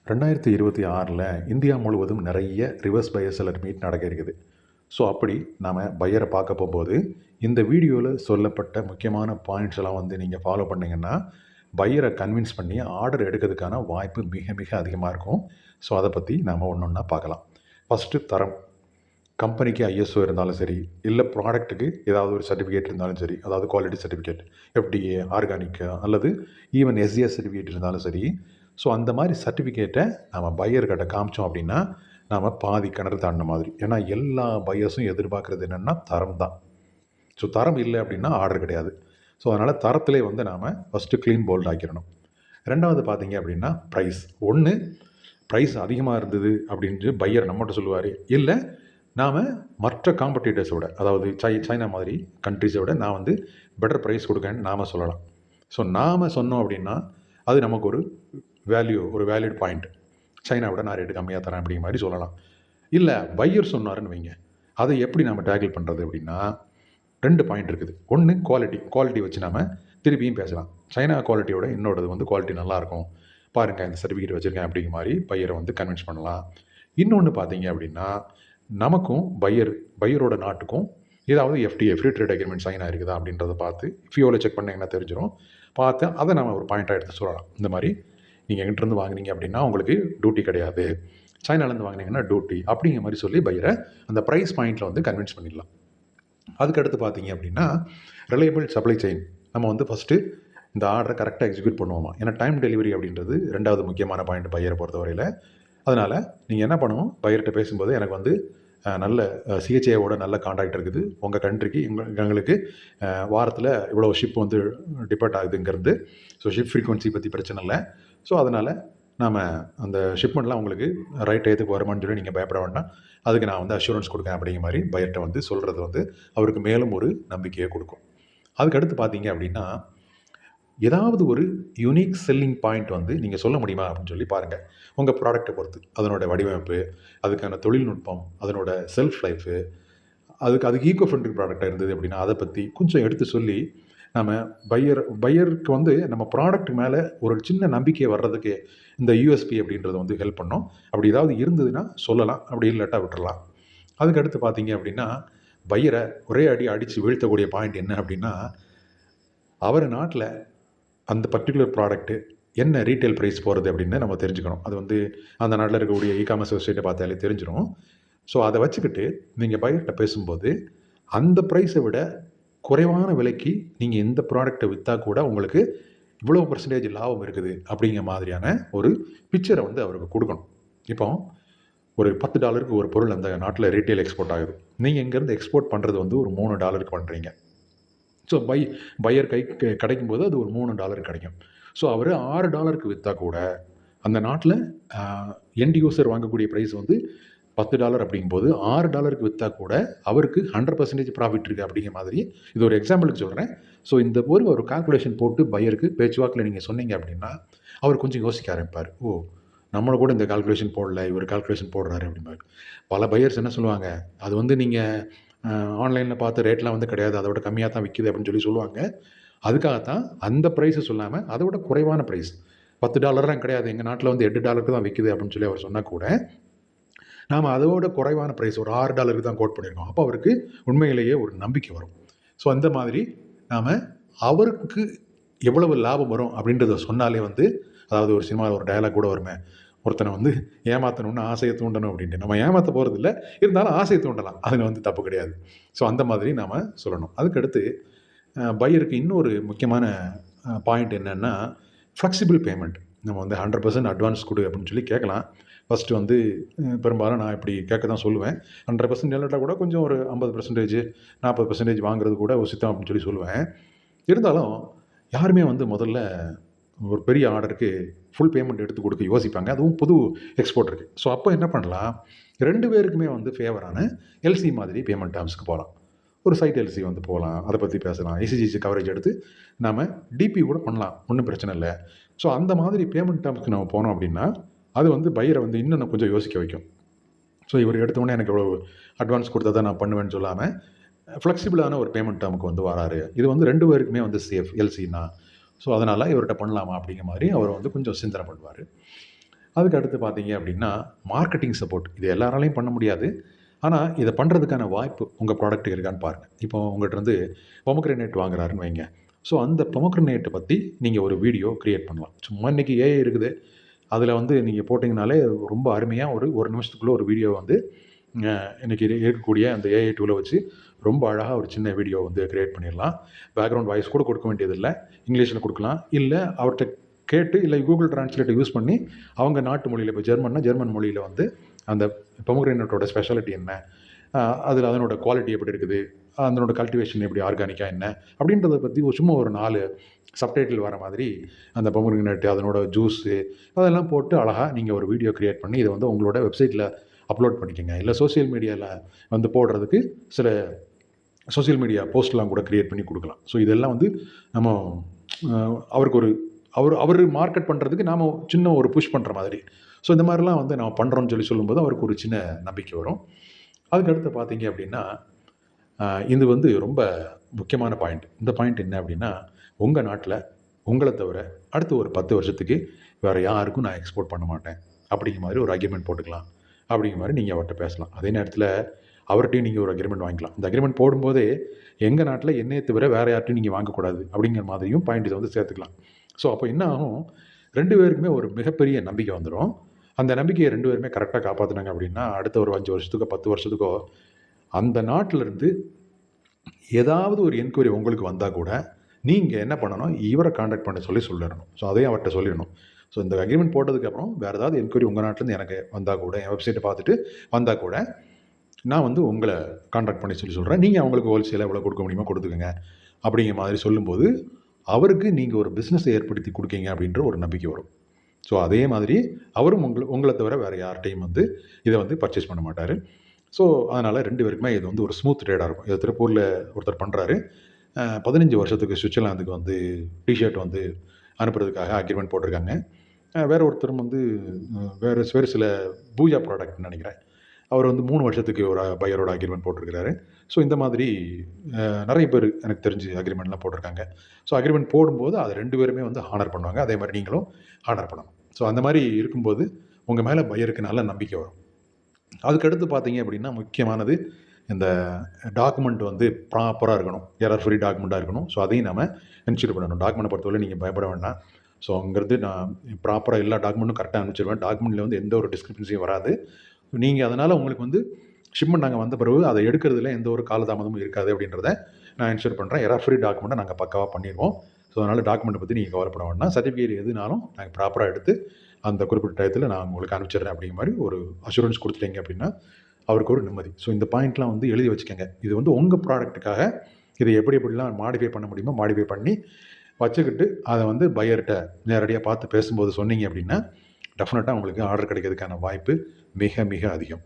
2026 India முழுவதும் நிறைய reverse pier seller meet நடக்க இருக்குது. ஸோ அப்படி நாம் பையரை பார்க்க போகும்போது இந்த வீடியோவில் சொல்லப்பட்ட முக்கியமான பாயிண்ட்ஸ் எல்லாம் வந்து நீங்கள் ஃபாலோ பண்ணிங்கன்னா பையரை கன்வின்ஸ் பண்ணி ஆர்டர் எடுக்கிறதுக்கான வாய்ப்பு மிக மிக அதிகமாக இருக்கும். ஸோ அதை பற்றி நாம் ஒன்று ஒன்றா பார்க்கலாம். ஃபஸ்ட்டு தரம். கம்பெனிக்கு ஐஎஸ்ஓ இருந்தாலும் சரி, இல்லை ப்ராடக்ட்டுக்கு ஏதாவது ஒரு சர்டிஃபிகேட் இருந்தாலும் சரி, அதாவது குவாலிட்டி சர்டிஃபிகேட், எஃப்டிஏ, ஆர்கானிக், அல்லது ஈவன் எஸ்ஜிஎஸ் சர்டிஃபிகேட் இருந்தாலும் சரி. ஸோ அந்த மாதிரி சர்டிஃபிகேட்டை நம்ம பையர்கிட்ட காமிச்சோம் அப்படின்னா நாம் பாதி கிணறு தாண்டின மாதிரி. ஏன்னா எல்லா பையர்ஸும் எதிர்பார்க்குறது என்னென்னா தரம் தான். ஸோ தரம் இல்லை அப்படின்னா ஆர்டர் கிடையாது. ஸோ அதனால் தரத்திலே வந்து நாம் ஃபஸ்ட்டு க்ளீன் போல்ட் ஆக்கிடணும். ரெண்டாவது பார்த்தீங்க அப்படின்னா ப்ரைஸ். ஒன்று ப்ரைஸ் அதிகமாக இருந்தது அப்படின்ட்டு பையர் நம்மகிட்ட சொல்லுவார். இல்லை நாம் மற்ற காம்படிட்டர்ஸோட, அதாவது சைனா மாதிரி கண்ட்ரிஸோட நான் வந்து பெட்டர் ப்ரைஸ் கொடுக்கேன்னு நாம் சொல்லலாம். ஸோ நாம் சொன்னோம் அப்படின்னா அது நமக்கு ஒரு வேலிட் பாயிண்ட். சைனாவோட நான் ரேட்டு கம்மியாக தரேன் அப்படிங்கிற மாதிரி சொல்லலாம். இல்லை பையர் சொன்னாருன்னு வைங்க, அதை எப்படி நம்ம டேக்கிள் பண்ணுறது அப்படின்னா 2 பாயிண்ட் இருக்குது. ஒன்று குவாலிட்டி வச்சு நாம் திருப்பியும் பேசலாம். சைனா குவாலிட்டியோட இன்னொரு வந்து குவாலிட்டி நல்லாயிருக்கும், பாருங்கள் இந்த சர்டிஃபிகேட் வச்சுருக்கேன் அப்படிங்கிற மாதிரி பையரை வந்து கன்வின்ஸ் பண்ணலாம். இன்னொன்று பார்த்தீங்க அப்படின்னா நமக்கும் பையரோட நாட்டுக்கும் ஏதாவது FDA, free trade agreement China இருக்குதா அப்படின்றத பார்த்து ஃபியோவில் செக் பண்ணிங்கன்னா தெரிஞ்சிடும். பார்த்து அதை நம்ம ஒரு பாயிண்ட்டாக எடுத்து சொல்லலாம். இந்த மாதிரி நீங்கள் எங்கிட்டேருந்து வாங்கினீங்க அப்படின்னா உங்களுக்கு டியூட்டி கிடையாது, சைனாலேருந்து வாங்கினீங்கன்னா டியூட்டி அப்படிங்கிற மாதிரி சொல்லி பையரை அந்த ப்ரைஸ் பாயிண்டில் வந்து கன்வின்ஸ் பண்ணிடலாம். அதுக்கடுத்து பார்த்தீங்க அப்படின்னா ரிலையபிள் சப்ளை செயின். நம்ம வந்து ஃபஸ்ட்டு இந்த ஆர்டரை கரெக்டாக எக்ஸிக்யூட் பண்ணுவோமா, ஏன்னா டைம் டெலிவரி அப்படின்றது 2வது முக்கியமான பாயிண்ட் பையரை பொறுத்தவரையில். அதனால் நீங்கள் என்ன பண்ணணும், பையர்கிட்ட பேசும்போது எனக்கு வந்து நல்ல சிஹெச்ஏவோட நல்ல கான்டாக்ட் இருக்குது, உங்கள் கண்ட்ரிக்கு எங்களுக்கு வாரத்தில் இவ்வளோ ஷிப் வந்து டிபார்ட் ஆகுதுங்கிறது. ஸோ ஷிப் ஃப்ரீக்வன்சி பற்றி பிரச்சனை இல்லை. ஸோ அதனால் நாம் அந்த ஷிப்மெண்ட்லாம் உங்களுக்கு ரைட் டயத்துக்கு வருமானு சொல்லி நீங்கள் பயப்பட வேண்டாம், அதுக்கு நான் வந்து அஷூரன்ஸ் கொடுக்கேன் அப்படிங்கிற மாதிரி பையர்கிட்ட வந்து சொல்கிறது வந்து அவருக்கு மேலும் ஒரு நம்பிக்கையை கொடுக்கும். அதுக்கடுத்து பார்த்தீங்க அப்படின்னா ஏதாவது ஒரு யூனிக் செல்லிங் பாயிண்ட் வந்து நீங்கள் சொல்ல முடியுமா அப்படின்னு சொல்லி பாருங்கள். உங்கள் ப்ராடக்ட்டை பொறுத்து அதனோட வடிவமைப்பு, அதுக்கான தொழில்நுட்பம், அதனோட செல்ஃப் லைஃபு, அதுக்கு ஈக்கோ ஃப்ரெண்ட்லி ப்ராடக்டாக இருந்தது அப்படின்னா அதை பற்றி கொஞ்சம் எடுத்து சொல்லி நம்ம பையருக்கு வந்து நம்ம ப்ராடக்ட் மேலே ஒரு சின்ன நம்பிக்கை வர்றதுக்கு இந்த யூஎஸ்பி அப்படின்றது வந்து ஹெல்ப் பண்ணோம். அப்படி ஏதாவது இருந்ததுன்னா சொல்லலாம், அப்படி இல்லாட்டா விட்டுறலாம். அதுக்கடுத்து பார்த்தீங்க அப்படின்னா பையரை ஒரே அடித்து வீழ்த்தக்கூடிய பாயிண்ட் என்ன அப்படின்னா அவர் நாட்டில் அந்த பர்டிகுலர் ப்ராடக்ட்டு என்ன ரீட்டைல் ப்ரைஸ் போகிறது அப்படின்னு நம்ம தெரிஞ்சுக்கணும். அது வந்து அந்த நாட்டில் இருக்கக்கூடிய இகாமர்ஸ் வெப்சைட்டை பார்த்தாலே தெரிஞ்சிடும். ஸோ அதை வச்சுக்கிட்டு நீங்கள் பையர்கிட்ட பேசும்போது அந்த ப்ரைஸை விட குறைவான விலைக்கு நீங்கள் எந்த ப்ராடக்டை விற்றா கூட உங்களுக்கு இவ்வளோ பர்சன்டேஜ் லாபம் இருக்குது அப்படிங்கிற மாதிரியான ஒரு பிக்சரை வந்து அவருக்கு கொடுக்கணும். இப்போ ஒரு $10 ஒரு பொருள் அந்த நாட்டில் ரீட்டைல் எக்ஸ்போர்ட் ஆகுது, நீங்கள் இங்கேருந்து எக்ஸ்போர்ட் பண்ணுறது வந்து ஒரு $3 பண்ணுறீங்க. ஸோ பையர் கிடைக்கும் போது அது ஒரு $3 கிடைக்கும். ஸோ அவர் $6 விற்றா கூட அந்த நாட்டில் எண்ட் யூசர் வாங்கக்கூடிய ப்ரைஸ் வந்து $10 அப்படிங்கும்போது $6 விற்றா கூட அவருக்கு 100% ப்ராஃபிட் இருக்குது அப்படிங்கிற மாதிரி. இது ஒரு எக்ஸாம்பிளுக்கு சொல்கிறேன். ஸோ இந்த ஒரு கால்குலேஷன் போட்டு பையருக்கு பேச்சுவாக்கில் நீங்கள் சொன்னீங்க அப்படின்னா அவர் கொஞ்சம் யோசிக்க ஆரம்பிப்பார். ஓ, நம்மளை கூட இந்த கால்குலேஷன் போடல, இவர் கால்குலேஷன் போடுறாரு அப்படிம்பாரு. பல பையர்ஸ் என்ன சொல்லுவாங்க, அது வந்து நீங்கள் ஆன்லைனில் பார்த்து ரேட்லாம் வந்து கிடையாது, அதை விட கம்மியாக தான் விற்கிது அப்படின்னு சொல்லி சொல்லுவாங்க. அதுக்காகத்தான் அந்த ப்ரைஸை சொல்லாமல் அதை விட குறைவான ப்ரைஸ் $10 கிடையாது, எங்கள் நாட்டில் வந்து $8 தான் விற்கிது அப்படின்னு சொல்லி அவர் சொன்னால் கூட நாம் அதோட குறைவான ப்ரைஸ் ஒரு $6 தான் கோட் பண்ணியிருக்கோம். அப்போ அவருக்கு உண்மையிலேயே ஒரு நம்பிக்கை வரும். ஸோ அந்த மாதிரி நாம் அவருக்கு எவ்வளவு லாபம் வரும் அப்படின்றத சொன்னாலே வந்து, அதாவது ஒரு சினிமாவில் ஒரு டயலாக் கூட வருமே, ஒருத்தனை வந்து ஏமாற்றணும்னு ஆசையை தூண்டணும் அப்படின்ட்டு. நம்ம ஏமாற்ற போகிறதில்ல, இருந்தாலும் ஆசையை தூண்டலாம், அதில் வந்து தப்பு கிடையாது. ஸோ அந்த மாதிரி நாம் சொல்லணும். அதுக்கடுத்து பையருக்கு இன்னொரு முக்கியமான பாயிண்ட் என்னென்னா ஃப்ளெக்சிபிள் பேமெண்ட். நம்ம வந்து 100% அட்வான்ஸ் கொடு அப்படின்னு சொல்லி கேட்கலாம். ஃபஸ்ட்டு வந்து பெரும்பாலும் நான் இப்படி கேட்க தான் சொல்லுவேன். 100% இல்லாட்டா கூட கொஞ்சம் ஒரு 50%, 40% வாங்குறது கூட உசித்தம் அப்படின்னு சொல்லி சொல்லுவேன். இருந்தாலும் யாருமே வந்து முதல்ல ஒரு பெரிய ஆர்டருக்கு ஃபுல் பேமெண்ட் எடுத்து கொடுக்க யோசிப்பாங்க, அதுவும் புது எக்ஸ்போர்ட்டருக்கு. ஸோ அப்போ என்ன பண்ணலாம், 2 பேருக்குமே வந்து ஃபேவரான எல்சி மாதிரி பேமெண்ட் டேர்ம்ஸ்க்கு போகலாம். ஒரு சைட் எல்சி வந்து போகலாம், அதை பற்றி பேசலாம். ஐசிஜிசி கவரேஜ் எடுத்து நம்ம டிபி கூட பண்ணலாம், ஒன்றும் பிரச்சனை இல்லை. ஸோ அந்த மாதிரி பேமெண்ட் டேர்ம்ஸ்க்கு நம்ம போனோம் அப்படின்னா அது வந்து பையரை வந்து இன்னும் கொஞ்சம் யோசிக்க வைக்கும். ஸோ இவர் எடுத்தோடனே எனக்கு எவ்வளோ அட்வான்ஸ் கொடுத்தா தான் நான் பண்ணுவேன்னு சொல்லாமல் ஃப்ளெக்சிபிளான ஒரு பேமெண்ட் டேர்முக்கு வந்து வராரு. இது வந்து 2 பேருக்குமே வந்து சேஃப் எல்சின்னா. ஸோ அதனால் இவர்கிட்ட பண்ணலாமா அப்படிங்கிற மாதிரி அவர் வந்து கொஞ்சம் சிந்தனை பண்ணுவார். அதுக்கு அடுத்து பார்த்தீங்க அப்படின்னா, மார்க்கெட்டிங் சப்போர்ட். இது எல்லாராலயும் பண்ண முடியாது. ஆனா, இத பண்றதுக்கான வாய்ப்பு உங்க ப்ராடக்ட்க்கு இருக்கான்னு பாருங்க. இப்போ உங்கட்டருந்து பொமோகிரானேட் வாங்குறாருன்னு வைங்க. ஸோ, அந்த பொமோகிரானேட்ட பத்தி நீங்க ஒரு வீடியோ கிரியேட் பண்ணலாம். சும்மா இன்னைக்கு ஏஐ இருக்குது. அதில வந்து நீங்க போட்டீங்கனாலே ரொம்ப அருமையா ஒரு 1 நிமிஷத்துக்குள்ள ஒரு வீடியோ வந்து அ இன்னைக்கு இருக்கக்கூடிய அந்த ஏஐ டூல வச்சு ரொம்ப அழகா ஒரு சின்ன வீடியோ வந்து கிரியேட் பண்ணிடலாம். பேக்கிரவுண்ட் வாய்ஸ் கூட கொடுக்க வேண்டியதில்ல. இங்கிலீஷ்ல குடுக்கலாம். இல்ல அவர்ட்ட கேட்டு இல்ல கூகுள் டிரான்ஸ்லேட்ட யூஸ் பண்ணி அவங்க நாட்டு மொழியில இப்போ ஜெர்மன்னா, ஜெர்மன் மொழியில வந்து அந்த பொமோகிரானேட்டோட ஸ்பெஷாலிட்டி என்ன? அ அதில அதனோட குவாலிட்டி எப்படி இருக்குது? அதனோட கல்டிவேஷன் எப்படி ஆர்கானிக்கா என்ன? அப்படின்றத பத்தி சும்மா ஒரு 4 சப்டைட்டில் வர மாதிரி அந்த பொமோகிரானேட் அதனோட ஜூஸு அதெல்லாம் போட்டு அழகா நீங்க ஒரு வீடியோ கிரியேட் பண்ணி இத வந்து உங்களோட வெப்சைட்ல அப்லோட் பண்ணிக்கங்க. இல்ல சோசியல் மீடியால வந்து போடுறதுக்கு சில சோசியல் மீடியா போஸ்ட்லாம் கூட கிரியேட் பண்ணி குடுக்கலாம். ஸோ இதெல்லாம் வந்து நம்ம அ அவருக்கு ஒரு அவரு மார்க்கெட் பண்றதுக்கு நாம சின்ன ஒரு புஷ் பண்ற மாதிரி. ஸோ இந்த மாரிலாம் வந்து நம்ம பண்றோம்னு சொல்லும்போது அவருக்கு ஒரு சின்ன நம்பிக்கை வரும். அதுக்கு அடுத்து பார்த்தீங்க அப்படின்னா, இது வந்து ரொம்ப முக்கியமான பாயிண்ட். இந்த பாயிண்ட் என்ன அப்படின்னா, உங்க நாட்ல உங்கள தவிர அடுத்த ஒரு 10 வருஷத்துக்கு வேற யாருக்கும் நான் எக்ஸ்போர்ட் பண்ண மாட்டேன். அப்படிங்கிற மாரி ஒரு அக்ரீமெண்ட் போட்டுக்கலாம். அப்படிங்கிற மாரி நீங்க அவர்ட்ட பேசலாம். அதே நேரத்தில அவர்ட்டயும் நீங்க ஒரு அக்ரீமெண்ட் வாங்கிக்கலாம். இந்த அக்ரீமெண்ட் போடும்போதே, எங்க நாட்ல என்னைய தவிர வேற யார்ட்டயும் நீங்க வாங்கக்கூடாது. அப்படிங்கிற மாதிரியும் பாயிண்ட் இத வந்து சேர்த்துக்கலாம். ஸோ அப்போ என்ன ஆகும்? 2 பேருக்குமே ஒரு மிகப்பெரிய நம்பிக்கை வந்துரும். அந்த நம்பிக்கைய 2 பேருமே கரெக்ட்டா காப்பாத்துனாங்க அப்படின்னா, அடுத்த ஒரு 5 வருஷத்துக்கோ, 10 வருஷத்துக்கோ அந்த நாட்டுல இருந்து ஏதாவது ஒரு என்குயரி உங்களுக்கு வந்தா கூட, நீங்க என்ன பண்ணணும்? இவர கான்டாக்ட் பண்ண சொல்லி சொல்லிறணும். ஸோ அதையும் அவர்ட்ட சொல்லிறணும். ஸோ இந்த அக்ரீமெண்ட் போட்டதுக்கப்புறம் வேற ஏதாவது என்குயரி உங்க நாட்டிலருந்து எனக்கு வந்தா கூட, என் வெப்சைட்ட பார்த்துட்டு வந்தா கூட, நான் வந்து உங்கள கான்டாக்ட் பண்ணி சொல்றேன். நீங்க அவங்களுக்கு ஹோல்சேலா எவ்வளோ கொடுக்க முடியுமோ கொடுத்துக்கங்க. அப்படிங்கிற மாதிரி சொல்லும்போது, அவருக்கு நீங்க ஒரு பிசினஸ ஏற்படுத்தி குடுக்கீங்க அப்படின்ற ஒரு நம்பிக்கை வரும். ஸோ அதே மாதிரி அவரும் உங்கள தவிர வேற யார்ட்டயும் வந்து இத வந்து பர்ச்சேஸ் பண்ண மாட்டாரு. ஸோ அதனால 2 பேருக்குமே இது வந்து ஒரு ஸ்மூத் ட்ரேடா இருக்கும். இத திருப்பூர்ல ஒருத்தர் பண்றாரு. 15 வருஷத்துக்கு சுவிட்சர்லாந்துக்கு வந்து டீ ஷர்ட் வந்து அனுப்புறதுக்காக அக்ரீமெண்ட் போட்டிருக்காங்க. வேற ஒருத்தரும் வந்து வேறு சில பூஜா ப்ராடக்ட்ன்னு நெனைக்கிறேன். அவர் வந்து 3 வருஷத்துக்கு ஒரு பையரோட அக்ரீமெண்ட் போட்டிருக்கிறாரு. ஸோ இந்த மாதிரி நெறைய பேர் எனக்கு தெரிஞ்சு அக்ரீமெண்ட்லாம் போட்டிருக்காங்க. ஸோ அக்ரீமெண்ட் போடும்போது அத 2 பேருமே வந்து ஹானர் பண்ணுவாங்க. அதே மாரி நீங்களும் ஹானர் பண்ணணும். ஸோ அந்த மாரி இருக்கும்போது, உங்க மேல பையருக்கு நல்ல நம்பிக்கை வரும். அதுக்கடுத்து பார்த்தீங்க அப்படின்னா, முக்கியமானது இந்த டாக்குமெண்ட் வந்து ப்ராப்பரா இருக்கணும். எரர் ஃப்ரீ டாக்குமெண்ட்டா இருக்கணும். ஸோ அதையும் நாம என்ஷூர் பண்ணணும். டாக்குமெண்ட்ட பொறுத்தவரை நீங்க பயப்பட வேண்டாம். ஸோ அங்கருந்து நான் ப்ராப்பரா எல்லா டாக்குமெண்ட்டும் கரெக்ட்டா அனுப்பிச்சுருவேன். டாக்குமெண்ட்ல வந்து எந்த ஒரு டிஸ்கிரிப்பன்சியும் வராது. நீங்க அதனால உங்களுக்கு வந்து ஷிப்மெண்ட் நாங்க வந்த பிறகு அத எடுக்கிறதுல எந்த ஒரு காலதாமதமும் இருக்காது அப்படின்றத நான் என்ஷூர் பண்றேன். எரர் ஃப்ரீ டாக்குமெண்ட்ட நாங்க பக்காவா பண்ணிருவோம். ஸோ அதனால டாக்குமெண்ட்ட பத்தி நீங்க கவலைப்பட வேண்டாம். சர்டிஃபிகேட் எதுனாலும் நாங்க ப்ராப்பரா எடுத்து அந்த குறிப்பிட்ட டயத்துல நான் உங்களுக்கு அனுப்பிச்சிடுறேன் அப்படிங்கிற மாரி ஒரு அஷூரன்ஸ் குடுத்துட்டீங்க அப்படின்னா, அவருக்கு ஒரு நிம்மதி. ஸோ இந்த பாயிண்ட்லாம் வந்து எழுதி வச்சுக்கங்க. இது வந்து உங்க ப்ராடக்ட்டுக்காக இத எப்படி எப்படிலாம் மாடிஃபை பண்ண முடியுமோ மாடிஃபை பண்ணி வச்சுக்கிட்டு, அத வந்து பையர்ட்ட நேரடியா பார்த்து பேசும்போது சொன்னீங்க அப்படின்னா, டெஃபினட்டா உங்களுக்கு ஆர்டர் கிடைக்கிறதுக்கான வாய்ப்பு மிக மிக அதிகம்.